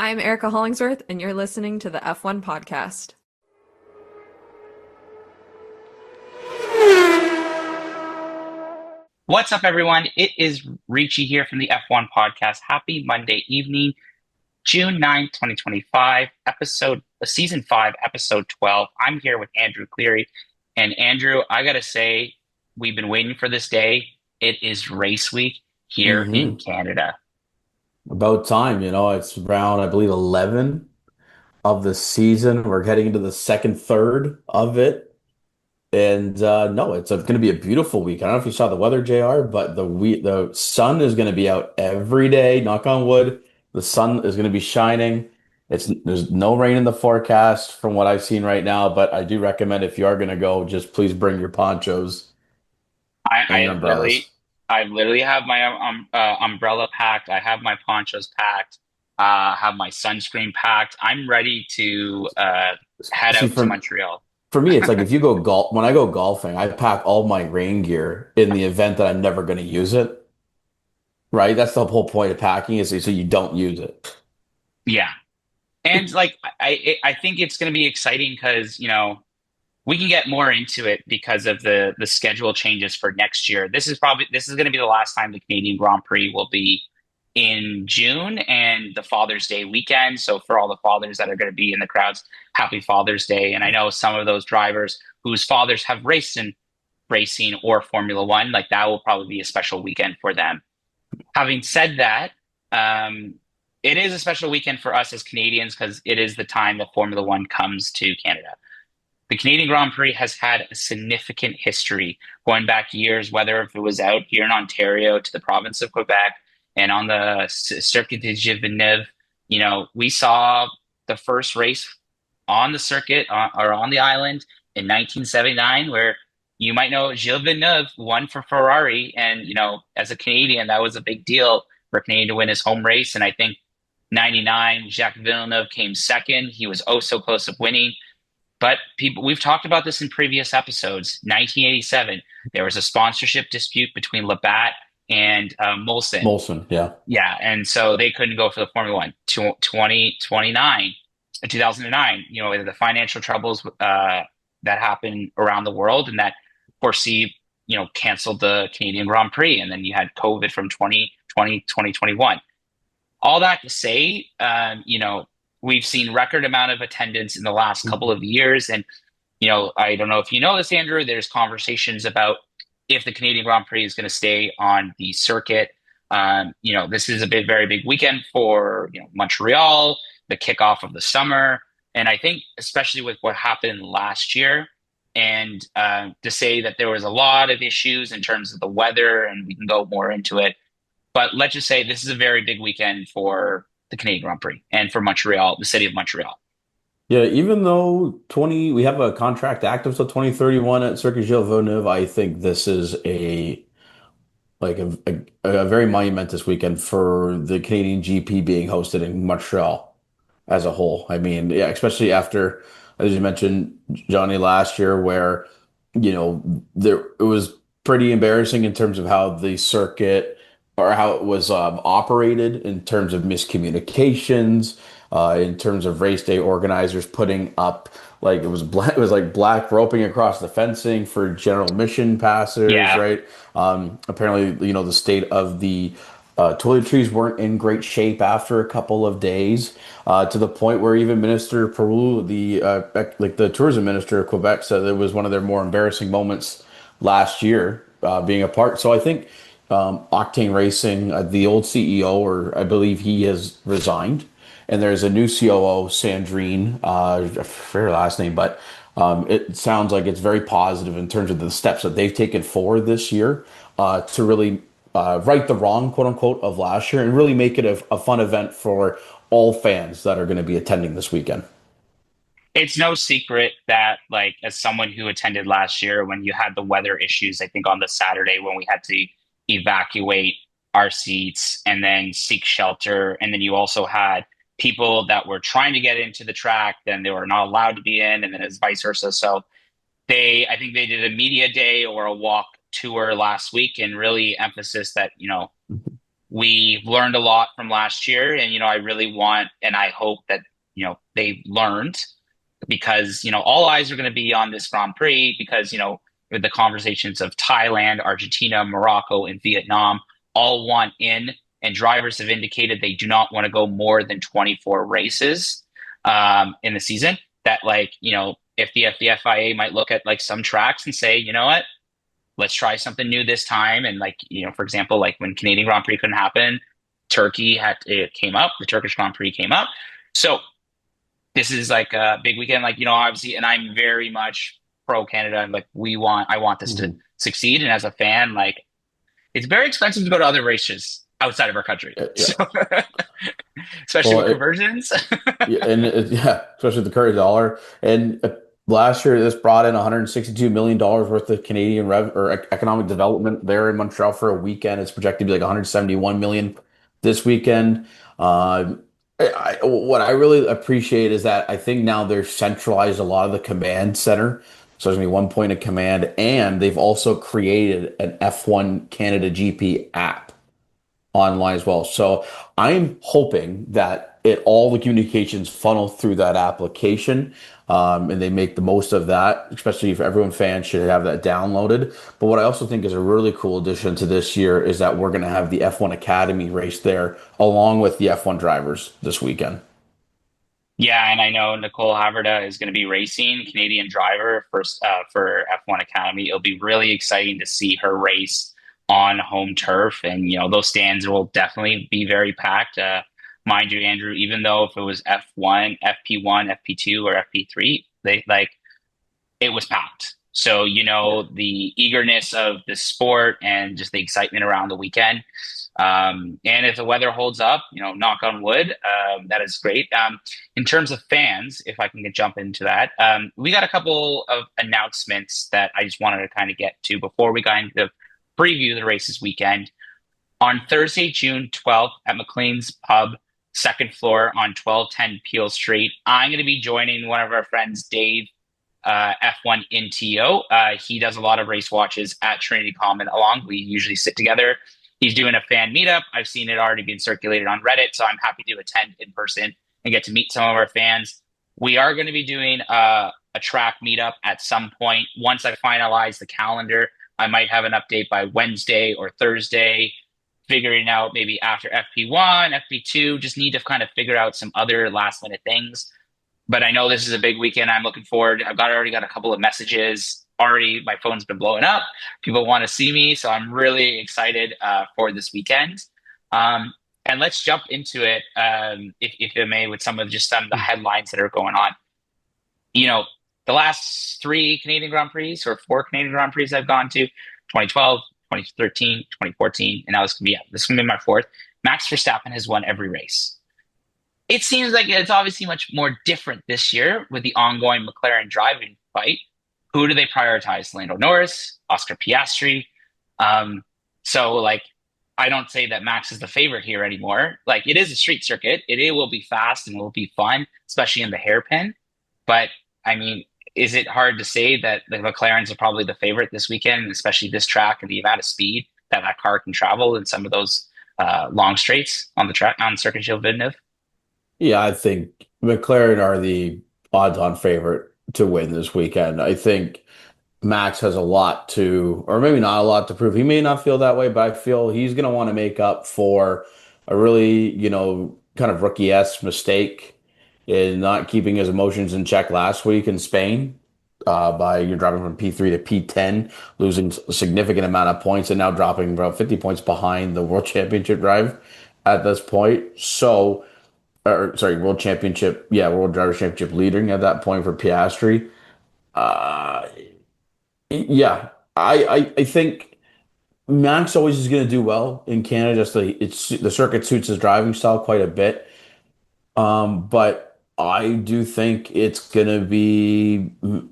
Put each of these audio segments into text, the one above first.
I'm Erica Hollingsworth, and you're listening to the F1 podcast. What's up, everyone? It is Richie here from the F1 podcast. Happy Monday evening, June 9th, 2025, season 5, episode 12. I'm here with Andrew Cleary. And Andrew, I gotta say, we've been waiting for this day. It is race week here in hmm Canada. About time, it's round, I believe, 11 of the season. We're heading into the second third of it. And no, it's going to be a beautiful week. I don't know if you saw the weather, JR, but the sun is going to be out every day. Knock on wood. The sun is going to be shining. There's no rain in the forecast from what I've seen right now, but I do recommend if you are going to go, just please bring your ponchos I, and I your literally, umbrellas. I literally have my umbrella packed. I have my ponchos packed. Have my sunscreen packed. I'm ready to head See, out to from Montreal. For me, it's like if you go golf, when I go golfing, I pack all my rain gear in the event that I'm never going to use it, right? That's the whole point of packing is so you don't use it. Yeah. And like I think it's going to be exciting because, we can get more into it because of the schedule changes for next year. This is going to be the last time the Canadian Grand Prix will be in June and the Father's Day weekend. So for all the fathers that are going to be in the crowds, happy Father's Day. And I know some of those drivers whose fathers have raced in racing or Formula One, like that will probably be a special weekend for them. Having said that, um, it is a special weekend for us as Canadians because it is the time that Formula One comes to Canada. The Canadian Grand Prix has had a significant history going back years, whether if it was out here in Ontario to the province of Quebec and on the Circuit de Villeneuve. We saw the first race on the circuit or on the island in 1979, where you might know Gilles Villeneuve won for Ferrari. And, as a Canadian, that was a big deal for a Canadian to win his home race. And I think 99, Jacques Villeneuve came second. He was oh so close of winning. But we've talked about this in previous episodes. 1987, there was a sponsorship dispute between Labatt and Molson. Molson, yeah. Yeah, and so they couldn't go for the Formula One. 2029, 2009, the financial troubles that happened around the world, and that foresee, canceled the Canadian Grand Prix, and then you had COVID from 2020, 2021. All that to say, we've seen record amount of attendance in the last couple of years, and I don't know if you know this, Andrew. There's conversations about if the Canadian Grand Prix is going to stay on the circuit. This is a very big weekend for Montreal, the kickoff of the summer, and I think especially with what happened last year, and to say that there was a lot of issues in terms of the weather, and we can go more into it. But let's just say this is a very big weekend for the Canadian Grand Prix and for Montreal, the city of Montreal. Yeah, even though we have a contract active till 2031 at Circuit Gilles Villeneuve, I think this is a very monumentous weekend for the Canadian GP being hosted in Montreal as a whole. I mean, yeah, especially after, as you mentioned, Johnny last year, where, there it was pretty embarrassing in terms of how the circuit or how it was operated in terms of miscommunications, in terms of race day organizers putting up like it was like black roping across the fencing for general admission passers, Yeah, right? Apparently, the state of the toiletries weren't in great shape after a couple of days, to the point where even Minister Peru, the tourism minister of Quebec, said it was one of their more embarrassing moments last year, being a part. So I think Octane Racing, the old CEO, or I believe he has resigned, and there's a new COO, Sandrine, I forget her last name, but it sounds like it's very positive in terms of the steps that they've taken forward this year, to really right the wrong, quote unquote, of last year and really make it a fun event for all fans that are going to be attending this weekend. it's no secret that, like, as someone who attended last year when you had the weather issues, I think on the Saturday when we had to evacuate our seats and then seek shelter, and then you also had people that were trying to get into the track, then they were not allowed to be in, and then it's vice versa. So I think they did a media day or a walk tour last week and really emphasis that, we've learned a lot from last year, and I really want and I hope that they learned because all eyes are going to be on this Grand Prix because with the conversations of Thailand, Argentina, Morocco, and Vietnam all want in, and drivers have indicated they do not want to go more than 24 races in the season. That if the FIA might look at like some tracks and say, you know what, let's try something new this time. And for example, like when Canadian Grand Prix couldn't happen, it came up, the Turkish Grand Prix came up. So this is like a big weekend, obviously, and I'm very much pro Canada. And I want this to succeed. And as a fan, it's very expensive to go to other races outside of our country. Yeah. So, especially with conversions. Especially the current dollar. And last year, this brought in $162 million worth of Canadian economic development there in Montreal for a weekend. It's projected to be like $171 million this weekend. What I really appreciate is that I think now they've centralized a lot of the command center. So there's going to be one point of command, and they've also created an F1 Canada GP app online as well. So I'm hoping that all the communications funnel through that application, and they make the most of that, especially if everyone fans should have that downloaded. But what I also think is a really cool addition to this year is that we're going to have the F1 Academy race there along with the F1 drivers this weekend. Yeah, and I know Nicole Harvda is going to be racing, Canadian driver for F1 Academy. It'll be really exciting to see her race on home turf, and those stands will definitely be very packed. Mind you, Andrew, even though if it was F1, FP1, FP2, or FP3, it was packed. So the eagerness of the sport and just the excitement around the weekend. And if the weather holds up, knock on wood, that is great. In terms of fans, if I can jump into that, we got a couple of announcements that I just wanted to kind of get to before we got into preview the races weekend. On Thursday, June 12th at McLean's Pub, second floor on 1210 Peel Street, I'm going to be joining one of our friends, Dave, F1 NTO. He does a lot of race watches at Trinity Common along. We usually sit together. He's doing a fan meetup. I've seen it already being circulated on Reddit, so I'm happy to attend in person and get to meet some of our fans. We are going to be doing a track meetup at some point. Once I finalize the calendar, I might have an update by Wednesday or Thursday, figuring out maybe after FP1, FP2, just need to kind of figure out some other last minute things. But I know this is a big weekend. I'm looking forward. I've already got a couple of messages. Already, my phone's been blowing up. People want to see me. So I'm really excited for this weekend. And let's jump into it, if I may, with some of the headlines that are going on. The last 3 Canadian Grand Prix or 4 Canadian Grand Prix I've gone to, 2012, 2013, 2014, and now this going to be my 4th. Max Verstappen has won every race. It seems like it's obviously much more different this year with the ongoing McLaren driving fight. Who do they prioritize? Lando Norris, Oscar Piastri. So I don't say that Max is the favorite here anymore. It is a street circuit. It will be fast and will be fun, especially in the hairpin. But I mean, is it hard to say that the McLarens are probably the favorite this weekend, especially this track and the amount of speed that car can travel in some of those long straights on the track on Circuit Gilles Villeneuve? Yeah, I think McLaren are the odds-on favorite to win this weekend. I think Max has a lot to, or maybe not a lot to prove. He may not feel that way, but I feel he's going to want to make up for a really, kind of rookie-esque mistake in not keeping his emotions in check last week in Spain by driving from P3 to P10, losing a significant amount of points and now dropping about 50 points behind the World Championship drive at this point. So, World Championship, World Driver Championship leading at that point for Piastri. I think Max always is going to do well in Canada. Just the circuit suits his driving style quite a bit. But I do think it's going to be. I'm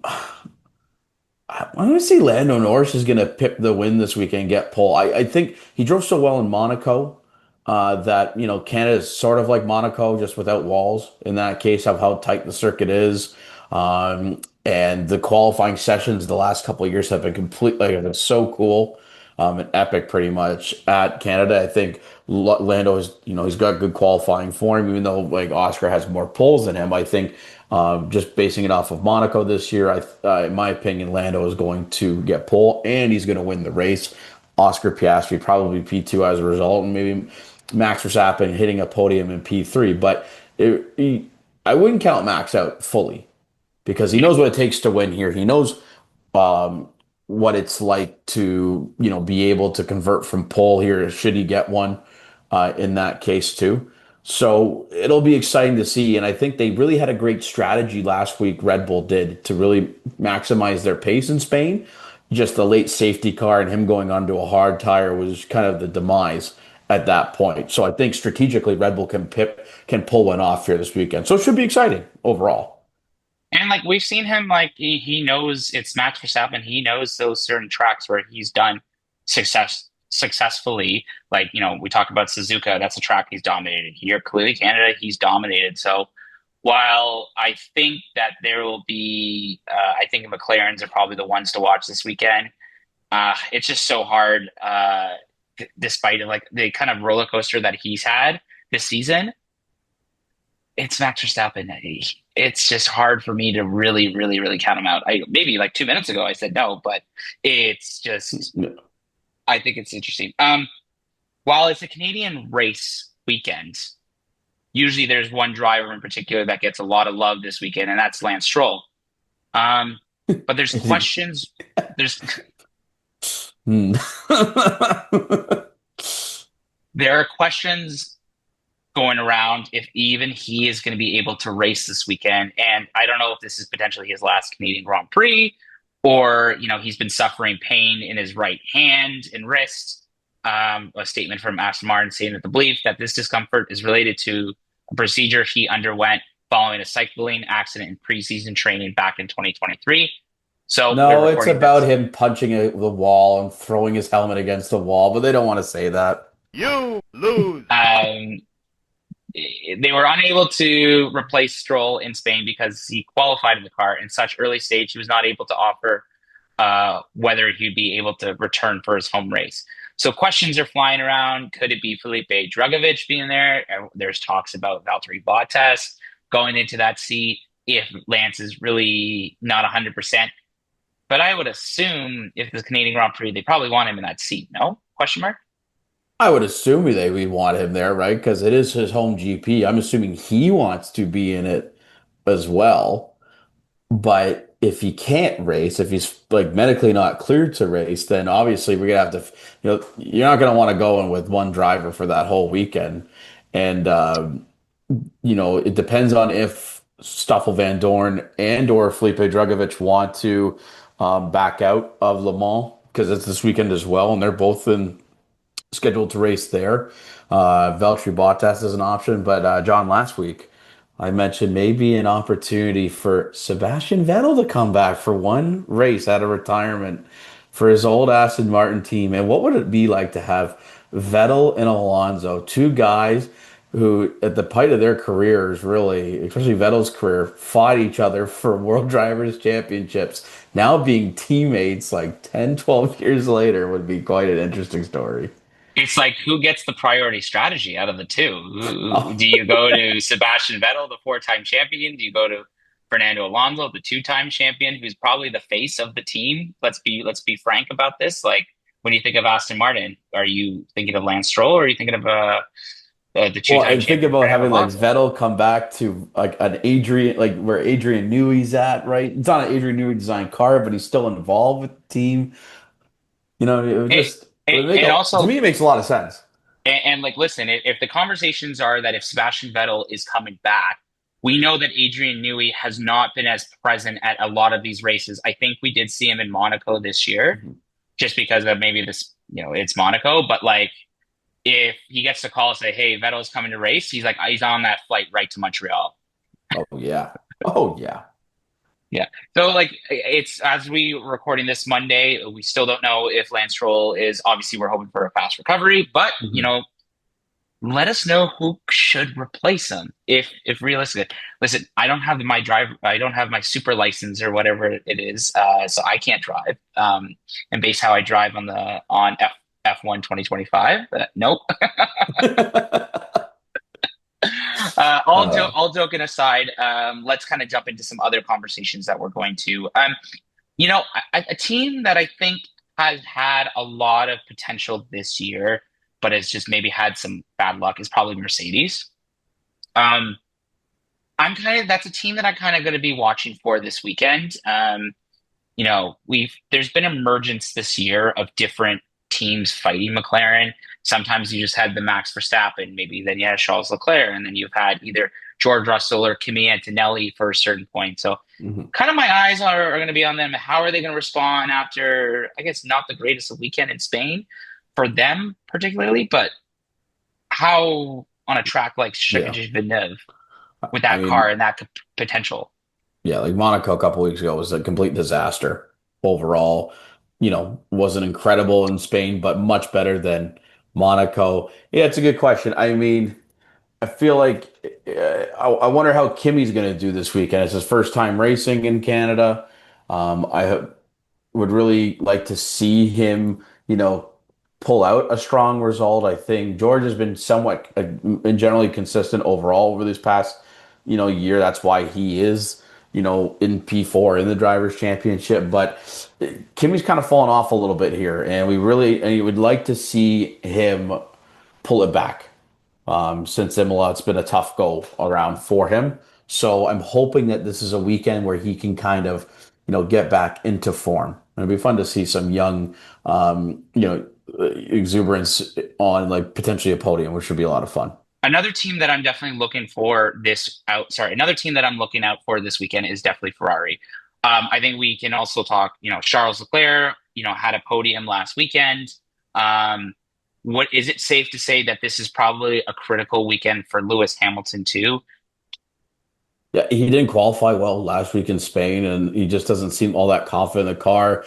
going to say Lando Norris is going to pick the win this weekend and get pole. I think he drove so well in Monaco that Canada is sort of like Monaco, just without walls. In that case, of how tight the circuit is. And the qualifying sessions the last couple of years have been completely, it's so cool and epic pretty much at Canada. I think Lando is, he's got good qualifying for him, even though like Oscar has more poles than him. I think just basing it off of Monaco this year, in my opinion, Lando is going to get pole and he's going to win the race. Oscar Piastri probably P2 as a result, and maybe Max Verstappen hitting a podium in P3. But I wouldn't count Max out fully because he knows what it takes to win here. He knows um, what it's like to, be able to convert from pole here, should he get one in that case too. So it'll be exciting to see. And I think they really had a great strategy last week, Red Bull did, to really maximize their pace in Spain. Just the late safety car and him going onto a hard tire was kind of the demise at that point. So I think strategically Red Bull can pull one off here this weekend. So it should be exciting overall. And like we've seen him, like he knows it's Max Verstappen. He knows those certain tracks where he's done successfully. Like, we talk about Suzuka, that's a track he's dominated. Here, clearly Canada, he's dominated. So while I think that there will be, I think McLarens are probably the ones to watch this weekend. It's just so hard, despite like the kind of roller coaster that he's had this season. It's Max Verstappen. It's just hard for me to really, really, really count him out. Maybe like 2 minutes ago I said no, but it's just, I think it's interesting. While it's a Canadian race weekend, usually there's one driver in particular that gets a lot of love this weekend, and that's Lance Stroll. But there's questions. There are questions going around if even he is going to be able to race this weekend. And I don't know if this is potentially his last Canadian Grand Prix, or, he's been suffering pain in his right hand and wrist. A statement from Aston Martin saying that the belief that this discomfort is related to a procedure he underwent following a cycling accident in preseason training back in 2023. So no, it's about him punching the wall and throwing his helmet against the wall, but they don't want to say that. You lose. They were unable to replace Stroll in Spain because he qualified in the car in such early stage. He was not able to offer whether he'd be able to return for his home race. So questions are flying around. Could it be Felipe Drugovich being there? There's talks about Valtteri Bottas going into that seat if Lance is really not 100%. But I would assume if the Canadian Grand Prix, they probably want him in that seat. No? Question mark? I would assume we want him there, right? Because it is his home GP. I'm assuming he wants to be in it as well. But if he can't race, if he's like medically not cleared to race, then obviously we're gonna have to, you're not gonna want to go in with one driver for that whole weekend. And it depends on if Stoffel Van Dorn and or Felipe Drugovich want to back out of Le Mans because it's this weekend as well, and they're both scheduled to race there. Valtteri Bottas is an option, but John, last week I mentioned maybe an opportunity for Sebastian Vettel to come back for one race out of retirement for his old Aston Martin team. And what would it be like to have Vettel and Alonso, two guys who at the height of their careers, really, especially Vettel's career, fought each other for World Drivers' Championships. Now being teammates like 10, 12 years later would be quite an interesting story. It's like, who gets the priority strategy out of the two? Oh. Do you go to Sebastian Vettel, the four-time champion? Do you go to Fernando Alonso, the two-time champion, who's probably the face of the team? Let's be frank about this. Like, when you think of Aston Martin, are you thinking of Lance Stroll, or are you thinking of the two-time Well, and think champion, about Fernando having like Alonso? Vettel come back to like an Adrian, like where Adrian Newey's at, right? It's not an Adrian Newey designed car, but he's still involved with the team. It would And, just it would make and also, to me it makes a lot of sense. and like, listen, if the conversations are that if Sebastian Vettel is coming back, we know that Adrian Newey has not been as present at a lot of these races. I think we did see him in Monaco this year, Mhm. just because of maybe this, it's Monaco. But like, if he gets the call and say, "Hey, Vettel's coming to race," he's on that flight right to Montreal. Oh yeah. Oh yeah. Yeah. So like, it's as we recording this Monday, we still don't know if Lance Stroll is. Obviously, we're hoping for a fast recovery, but Mhm. let us know who should replace him if realistic. Listen, I don't have my super license or whatever it is, so I can't drive. And based how I drive on F1 2025. Nope. Uh, All joking aside, let's kind of jump into some other conversations that we're going to. A team that I think has had a lot of potential this year, but has just maybe had some bad luck is probably Mercedes. Um, that's a team that I'm kind of going to be watching for this weekend. There's been emergence this year of different teams fighting McLaren. Sometimes you just had the Max Verstappen, maybe then you had Charles Leclerc, and then you've had either George Russell or Kimi Antonelli for a certain point. So mhm. kind of my eyes are going to be on them. How are they going to respond after, I guess, not the greatest of weekend in Spain for them particularly, but how on a track like Yeah. Villeneuve with I that car mean, and that potential? yeah, like Monaco a couple weeks ago was a complete disaster overall. Wasn't incredible in Spain, but much better than Monaco. Yeah, it's a good question. I mean, I feel like I wonder how Kimmy's going to do this weekend. It's his first time racing in Canada. I would really like to see him, pull out a strong result. I think George has been somewhat and generally consistent overall over this past, year. That's why he is, in P4 in the Drivers' Championship. But Kimmy's kind of fallen off a little bit here, and you would like to see him pull it back. Since Imola, it's been a tough go around for him. So I'm hoping that this is a weekend where he can kind of, get back into form. It'd be fun to see some young, exuberance on like potentially a podium, which should be a lot of fun. Another team that I'm definitely looking for this out. Sorry, another team that I'm looking out for this weekend is definitely Ferrari. I think we can also talk. Charles Leclerc. Had a podium last weekend. What is it safe to say that this is probably a critical weekend for Lewis Hamilton too? Yeah, he didn't qualify well last week in Spain, and he just doesn't seem all that confident in the car.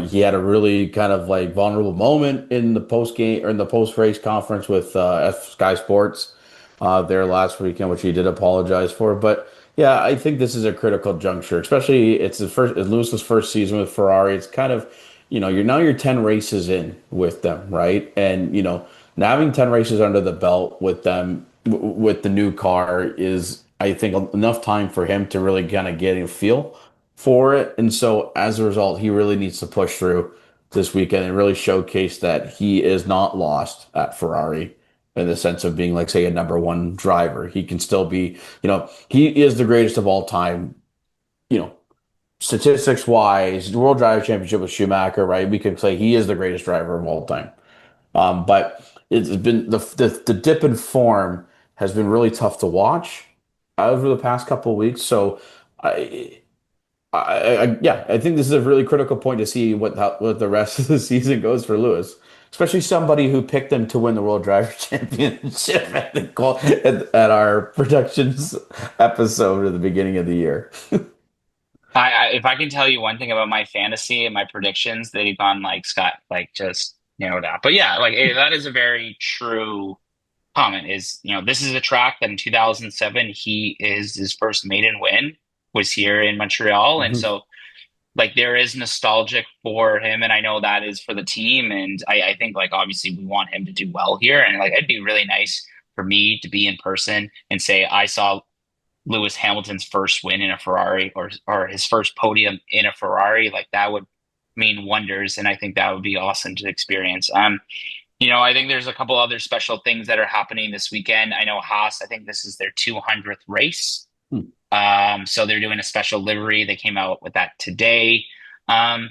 He had a really kind of like vulnerable moment in the post game or in the post race conference with Sky Sports there last weekend, which he did apologize for. But yeah, I think this is a critical juncture, especially it's Lewis's first season with Ferrari. It's kind of, you're 10 races in with them, right? And now having 10 races under the belt with them with the new car is, I think, enough time for him to really kind of get a feel for it. And so as a result, he really needs to push through this weekend and really showcase that he is not lost at Ferrari in the sense of being like, say, a number one driver. He can still be, he is the greatest of all time, you know, statistics wise, the World Driver Championship with Schumacher, right? We can say he is the greatest driver of all time. But it's been the dip in form has been really tough to watch over the past couple of weeks. So I, yeah, I think this is a really critical point to see what the rest of the season goes for Lewis, especially somebody who picked them to win the World Driver Championship at our predictions episode at the beginning of the year. If I can tell you one thing about my fantasy and my predictions, they've gone like Scott, like just narrowed out. But yeah, like that is a very true comment. This is a track that in 2007 his first maiden win was here in Montreal, and Mhm. so like there is nostalgic for him, and I know that is for the team, and I think like obviously we want him to do well here, and like it'd be really nice for me to be in person and say I saw Lewis Hamilton's first win in a Ferrari or his first podium in a Ferrari. Like that would mean wonders, and I think that would be awesome to experience. I think there's a couple other special things that are happening this weekend. I know Haas, I think this is their 200th race. Hmm. So they're doing a special livery. They came out with that today. Um,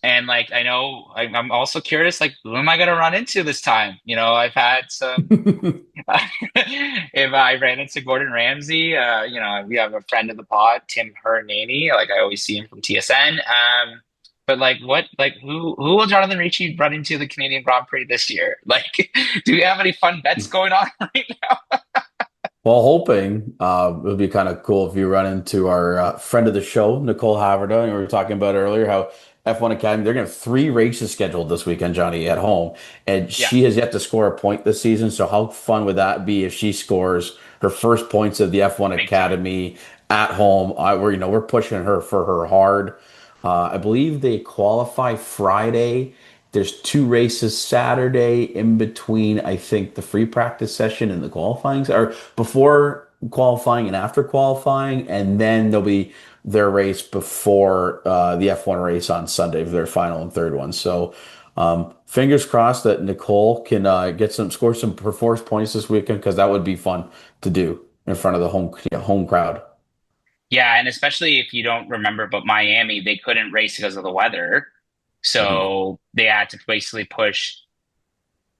and like I know I'm also curious, like who am I gonna run into this time? I've had some if I ran into Gordon Ramsay, we have a friend of the pod, Tim Hernany. Like I always see him from TSN. But like who will Jonathan Ricci run into the Canadian Grand Prix this year? Like, do we have any fun bets going on right now? Well, hoping it would be kind of cool if you run into our friend of the show, Nicole Harvda, and we were talking about earlier how F1 Academy, they're going to have 3 races scheduled this weekend, Johnny, at home, and Yeah, she has yet to score a point this season. So how fun would that be if she scores her first points of the F1 big time. Academy at home? We're pushing her for her hard. I believe they qualify Friday There's two races Saturday in between, I think, the free practice session and the qualifying, or before qualifying and after qualifying, and then there'll be their race before the F1 race on Sunday for their final and third one. So fingers crossed that Nicole can score some performance points this weekend because that would be fun to do in front of the home crowd. Yeah, and especially if you don't remember, but Miami, they couldn't race because of the weather. Mhm. So they had to basically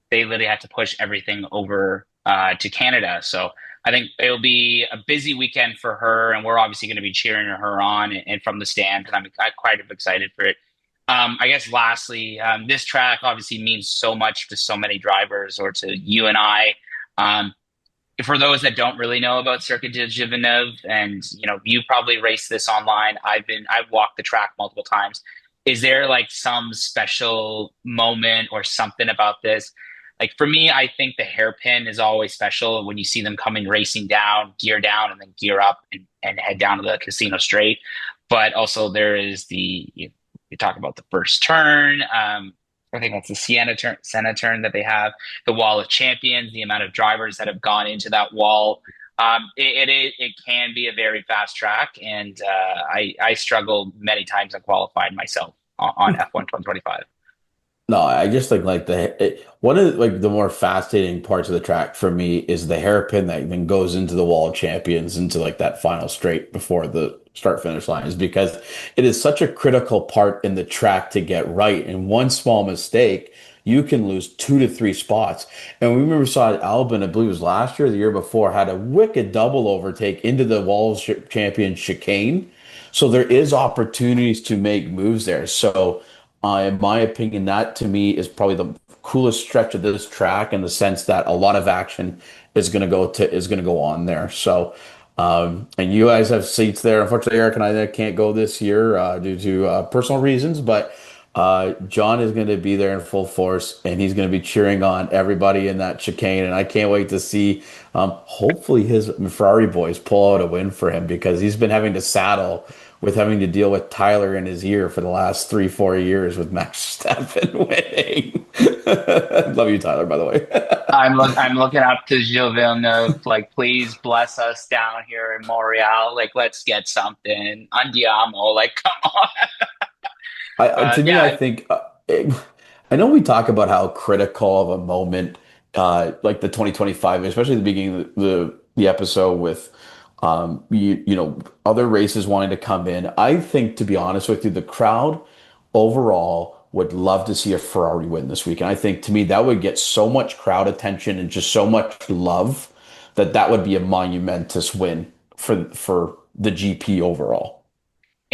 they literally had to push everything over to Canada. So I think it'll be a busy weekend for her, and we're obviously going to be cheering her on and from the stand, and I'm quite excited for it. I guess lastly, this track obviously means so much to so many drivers or to you and I. Um, for those that don't really know about Circuit de Villeneuve, and you probably raced this online. I've walked the track multiple times. Is there like some special moment or something about this? Like for me, I think the hairpin is always special when you see them coming racing down, gear down, and then gear up and head down to the casino straight. But also there is you talk about the first turn. I think that's the Sienna turn that they have, the Wall of Champions, the amount of drivers that have gone into that wall. It can be a very fast track, and I struggled many times on qualified myself on F1 2025. No, I just think like one of like the more fascinating parts of the track for me is the hairpin that then goes into the Wall of Champions into like that final straight before the start finish line is because it is such a critical part in the track to get right. And one small mistake, you can lose 2 to 3 spots. And we remember saw Albon, I believe it was last year, or the year before, had a wicked double overtake into the Wall of Champions chicane. So there is opportunities to make moves there. So in my opinion, that to me is probably the coolest stretch of this track in the sense that a lot of action is going to go on there. So, and you guys have seats there. Unfortunately, Eric and I can't go this year due to personal reasons, but John is going to be there in full force, and he's going to be cheering on everybody in that chicane. And I can't wait to see, hopefully, his Ferrari boys pull out a win for him because he's been having to saddle with having to deal with Tyler in his ear for the last 3, 4 years with Max Verstappen winning. Love you, Tyler, by the way. I'm looking up to Gilles Villeneuve, like, please bless us down here in Montreal. Like, let's get something. Andiamo, like, come on. To me, I Yeah, think I know we talk about how critical of a moment, like the 2025, especially the beginning of the episode with, other races wanting to come in. I think, to be honest with you, the crowd overall would love to see a Ferrari win this week, and I think to me that would get so much crowd attention and just so much love that that would be a monumentous win for the GP overall.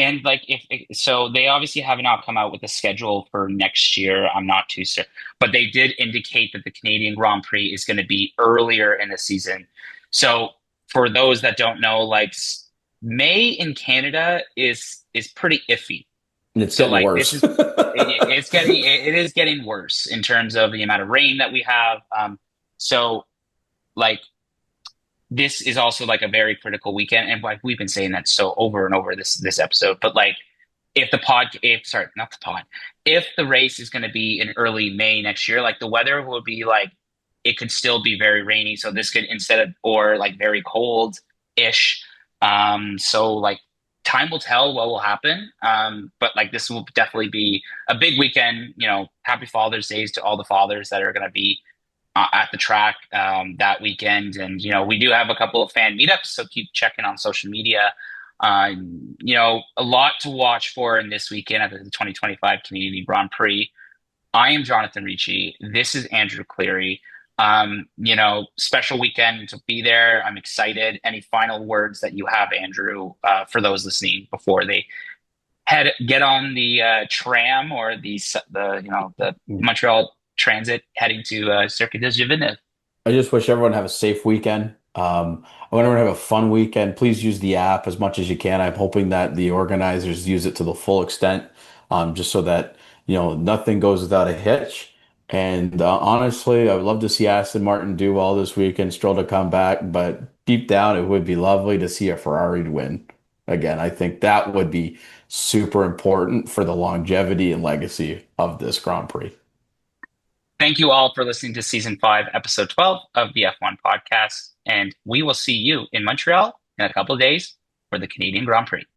and like if so, they obviously have not come out with a schedule for next year. I'm not too sure, but they did indicate that the Canadian Grand Prix is going to be earlier in the season. So for those that don't know, like May in Canada is pretty iffy. And it's So getting like worse. it is getting worse in terms of the amount of rain that we have. So like this is also like a very critical weekend, and like we've been saying that so over and over this episode. But like if sorry, not the pod, if the race is going to be in early May next year, like the weather will be like it could still be very rainy. So this could instead of or like very cold ish. So like time will tell what will happen. But like this will definitely be a big weekend. Happy Father's Days to all the fathers that are going to be at the track that weekend. And, we do have a couple of fan meetups, so keep checking on social media. A lot to watch for in this weekend at the 2025 Canadian Grand Prix. I am Jonathan Ricci. This is Andrew Cleary. Special weekend to be there. I'm excited. Any final words that you have, Andrew, for those listening before they get on the tram or the Montreal Transit heading to Circuit de Villeneuve? I just wish everyone have a safe weekend. I want everyone to have a fun weekend. Please use the app as much as you can. I'm hoping that the organizers use it to the full extent, just so that nothing goes without a hitch. And honestly, I would love to see Aston Martin do well this weekend, Stroll to come back, but deep down, it would be lovely to see a Ferrari win again. I think that would be super important for the longevity and legacy of this Grand Prix. Thank you all for listening to season 5, episode 12 of the F1 podcast. And we will see you in Montreal in a couple of days for the Canadian Grand Prix.